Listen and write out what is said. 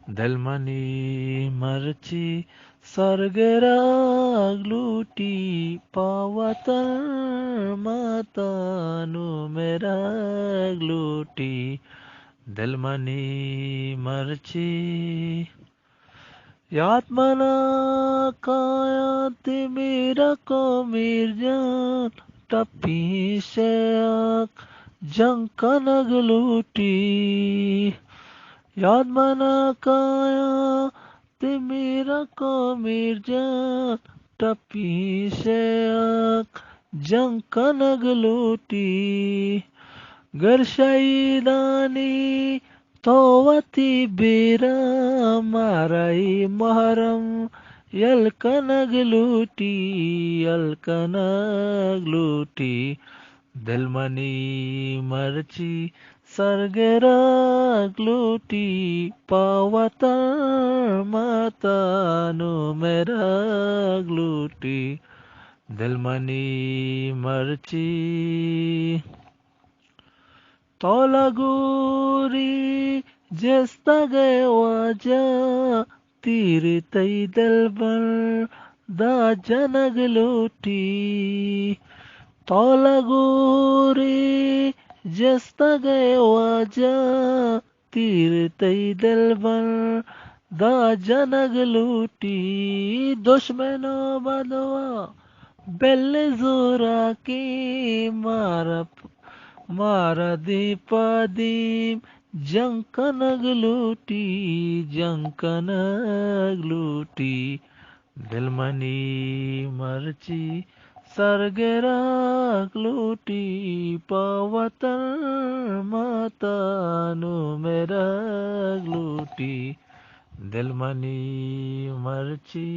दिलमनी मर्ची सर्गराग लूटी पावतन मातानु मेरा लूटी दिलमनी मर्ची यात्मना काया मेरा को मिर्जान टप्पी से आक जंकनग लूटी यात्मना काया मेरा को मिर्जान टप्पी से आक जंकनग लूटी गर शहीदानी तोवती बीरा माराई महरम यलकनग लूटी दिलमनी मर्ची सरगराग लूटी पावता मातानु मेराग लूटी दिलमनी मर्ची तोलगूरी जेस्तागे वाजा तीर तई दलबर दा जनग लूटी तोलगूरी जेस्तागे वाजा तीर तई दलबर दा जनग लूटी दुश्मनो बदवा बेल्ले जोरा की मारा दीपादीम जंकनग लूटी दिलमनी मर्ची सरगराग लूटी पावतन मातानु मेरा लूटी दिलमनी मर्ची।